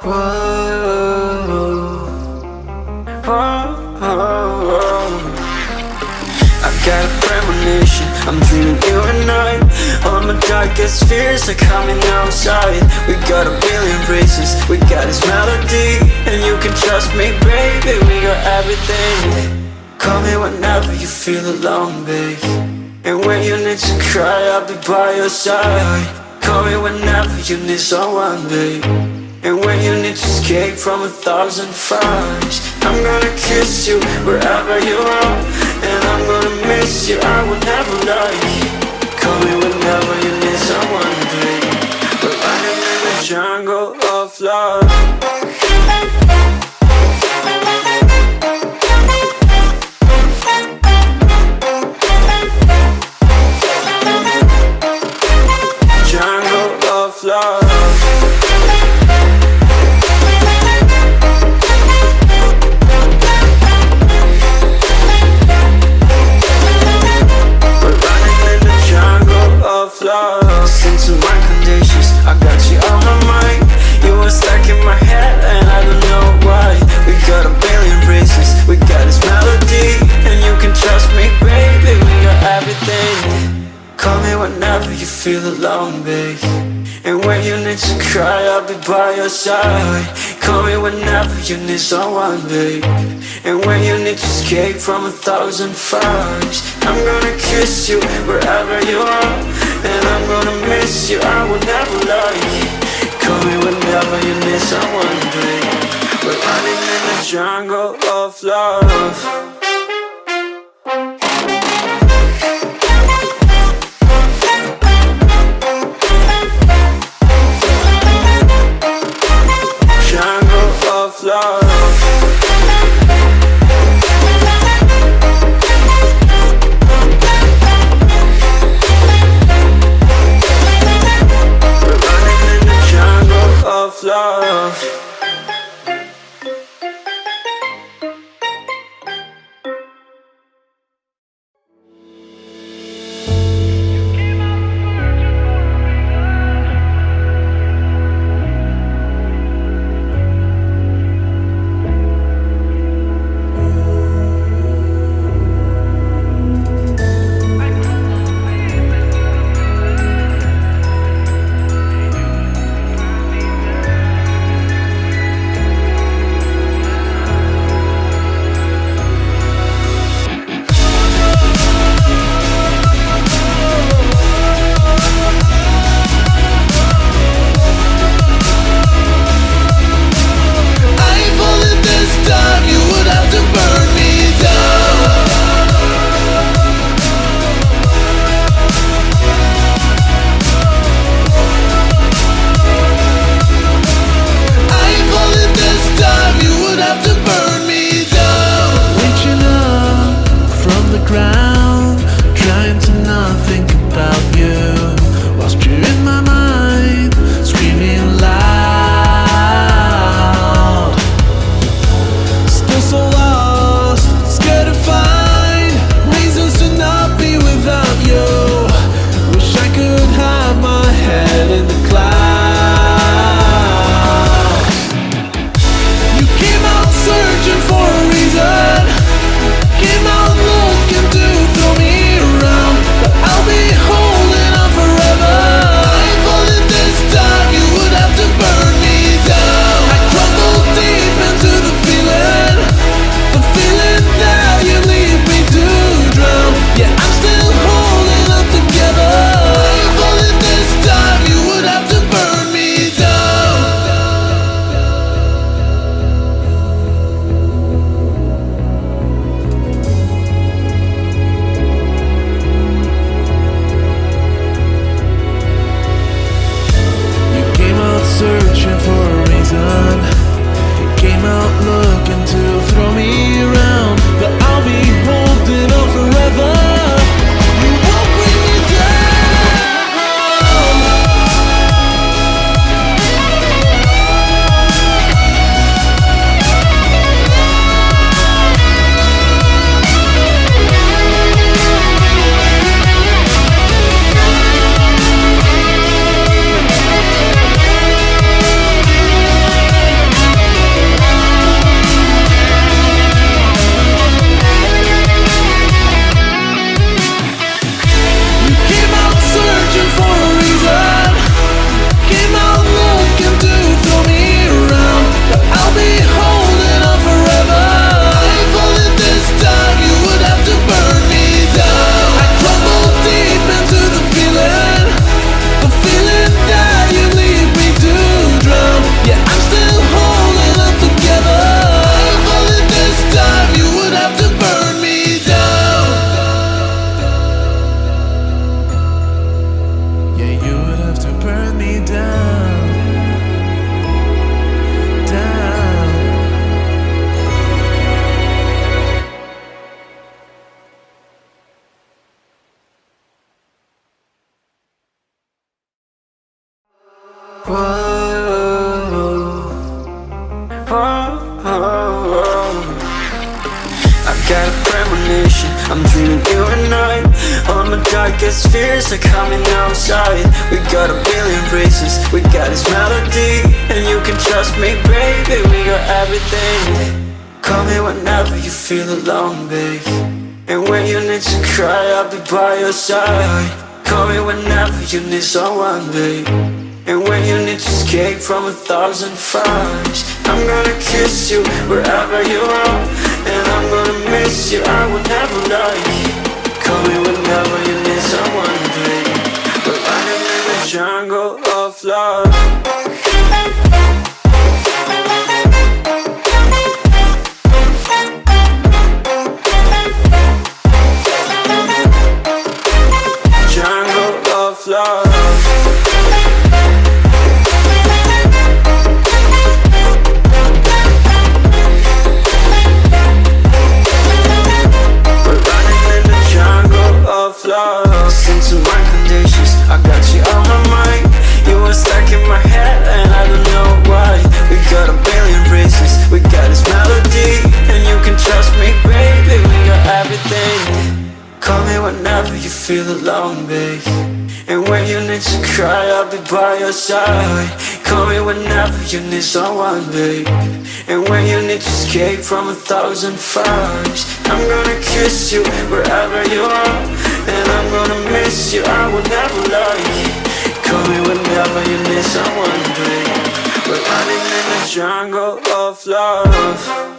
Whoa, I got a premonition, I'm dreaming you and I. All my darkest fears are coming outside. We got a billion races, we got this melody, and you can trust me, baby, we got everything. Call me whenever you feel alone, babe, and when you need to cry, I'll be by your side. Call me whenever you need someone, babe, and when you need to escape from 1,000 fires. I'm gonna kiss you wherever you are, and I'm gonna miss you, I will never lie. Call me whenever you need someone, babe. We're running in the jungle of love. Love. We're running in the jungle of love. Listen to my conditions, I got you on my mind. You were stuck in my head and I don't know why. We got a billion races, we got this melody, and you can trust me, baby, we got everything. Call me whenever you feel alone, babe, and when you need to cry, I'll be by your side. Call me whenever you need someone, babe, and when you need to escape from 1,000 fires. I'm gonna kiss you wherever you are, and I'm gonna miss you, I will never lie. Call me whenever you need someone, babe. We're running in the jungle of love. Love. We're running in the jungle of love. darkest fears are coming outside. We got a billion reasons, we got this melody, and you can trust me, baby, we got everything. Call me whenever you feel alone, babe, and when you need to cry, I'll be by your side. Call me whenever you need someone, babe, and when you need to escape from 1,000 fires. I'm gonna kiss you wherever you are, and I'm gonna miss you, I will never lie. Call me whenever you need someone, babe. We're running in the jungle of love. Love. We're running in the jungle of love. Listen to my conditions, I got you on my mind. You were stuck in my head and I don't know why. We got a billion reasons, we got this melody, and you can trust me, baby, we got everything. Call me whenever you feel alone, babe, and when you need to cry, I'll be by your side. Call me whenever you need someone, babe, and when you need to escape from 1,000 fires. I'm gonna kiss you wherever you are, and I'm gonna miss you, I will never lie. Call me whenever you need someone, babe. We're running in the jungle of love.